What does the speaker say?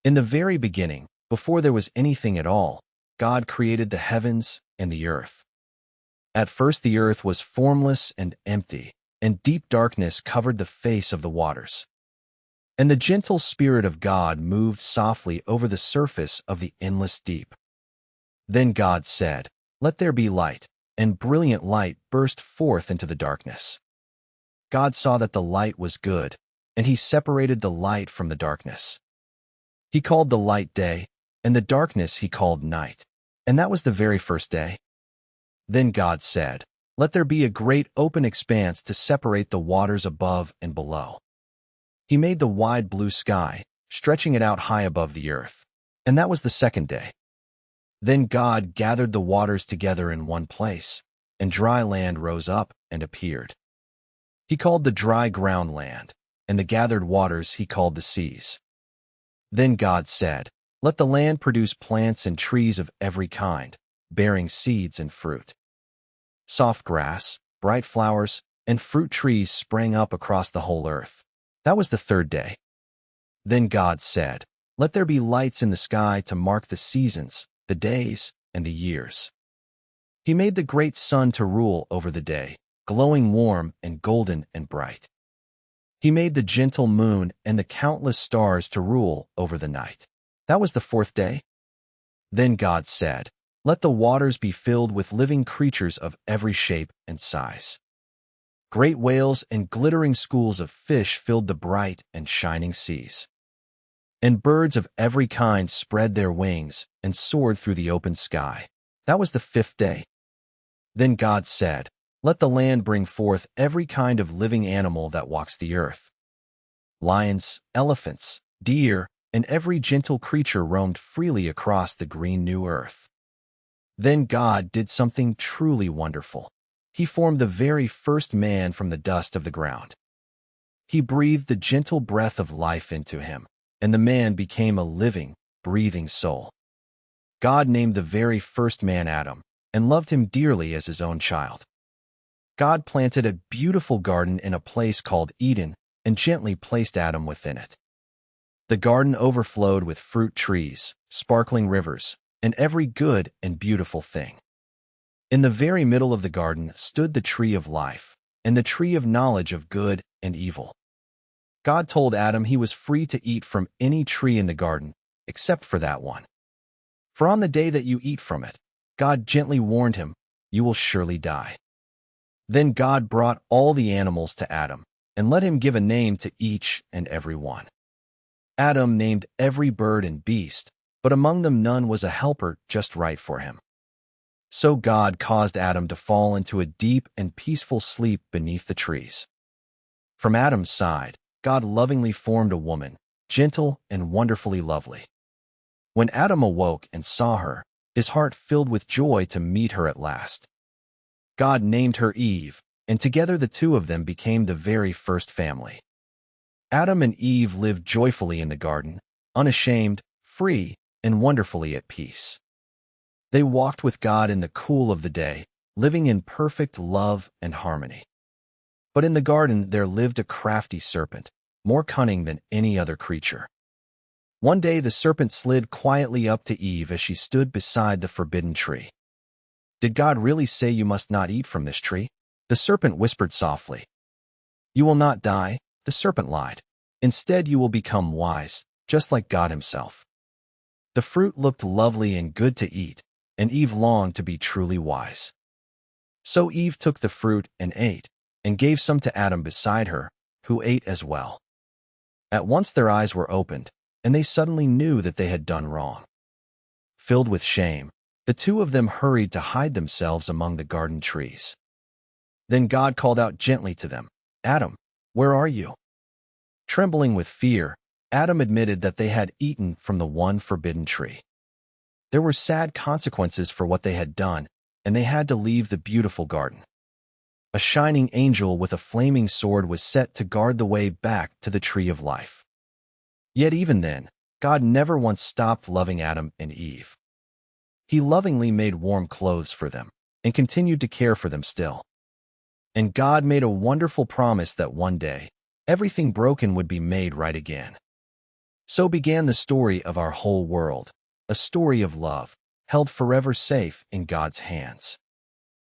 In the very beginning, before there was anything at all, God created the heavens and the earth. At first the earth was formless and empty, and deep darkness covered the face of the waters. And the gentle Spirit of God moved softly over the surface of the endless deep. Then God said, "Let there be light," and brilliant light burst forth into the darkness. God saw that the light was good, and he separated the light from the darkness. He called the light day, and the darkness he called night. And that was the very first day. Then God said, "Let there be a great open expanse to separate the waters above and below." He made the wide blue sky, stretching it out high above the earth. And that was the second day. Then God gathered the waters together in one place, and dry land rose up and appeared. He called the dry ground land, and the gathered waters he called the seas. Then God said, "Let the land produce plants and trees of every kind, bearing seeds and fruit." Soft grass, bright flowers, and fruit trees sprang up across the whole earth. That was the third day. Then God said, "Let there be lights in the sky to mark the seasons, the days, and the years." He made the great sun to rule over the day, glowing warm and golden and bright. He made the gentle moon and the countless stars to rule over the night. That was the fourth day. Then God said, "Let the waters be filled with living creatures of every shape and size." Great whales and glittering schools of fish filled the bright and shining seas. And birds of every kind spread their wings and soared through the open sky. That was the fifth day. Then God said, "Let the land bring forth every kind of living animal that walks the earth." Lions, elephants, deer, and every gentle creature roamed freely across the green new earth. Then God did something truly wonderful. He formed the very first man from the dust of the ground. He breathed the gentle breath of life into him, and the man became a living, breathing soul. God named the very first man Adam, and loved him dearly as his own child. God planted a beautiful garden in a place called Eden and gently placed Adam within it. The garden overflowed with fruit trees, sparkling rivers, and every good and beautiful thing. In the very middle of the garden stood the tree of life, and the tree of knowledge of good and evil. God told Adam he was free to eat from any tree in the garden, except for that one. For on the day that you eat from it, God gently warned him, "You will surely die." Then God brought all the animals to Adam, and let him give a name to each and every one. Adam named every bird and beast, but among them none was a helper just right for him. So God caused Adam to fall into a deep and peaceful sleep beneath the trees. From Adam's side, God lovingly formed a woman, gentle and wonderfully lovely. When Adam awoke and saw her, his heart filled with joy to meet her at last. God named her Eve, and together the two of them became the very first family. Adam and Eve lived joyfully in the garden, unashamed, free, and wonderfully at peace. They walked with God in the cool of the day, living in perfect love and harmony. But in the garden there lived a crafty serpent, more cunning than any other creature. One day the serpent slid quietly up to Eve as she stood beside the forbidden tree. "Did God really say you must not eat from this tree?" The serpent whispered softly. "You will not die," the serpent lied. "Instead you will become wise, just like God himself." The fruit looked lovely and good to eat, and Eve longed to be truly wise. So Eve took the fruit and ate, and gave some to Adam beside her, who ate as well. At once their eyes were opened, and they suddenly knew that they had done wrong. Filled with shame, the two of them hurried to hide themselves among the garden trees. Then God called out gently to them, "Adam, where are you?" Trembling with fear, Adam admitted that they had eaten from the one forbidden tree. There were sad consequences for what they had done, and they had to leave the beautiful garden. A shining angel with a flaming sword was set to guard the way back to the tree of life. Yet even then, God never once stopped loving Adam and Eve. He lovingly made warm clothes for them, and continued to care for them still. And God made a wonderful promise that one day, everything broken would be made right again. So began the story of our whole world, a story of love, held forever safe in God's hands.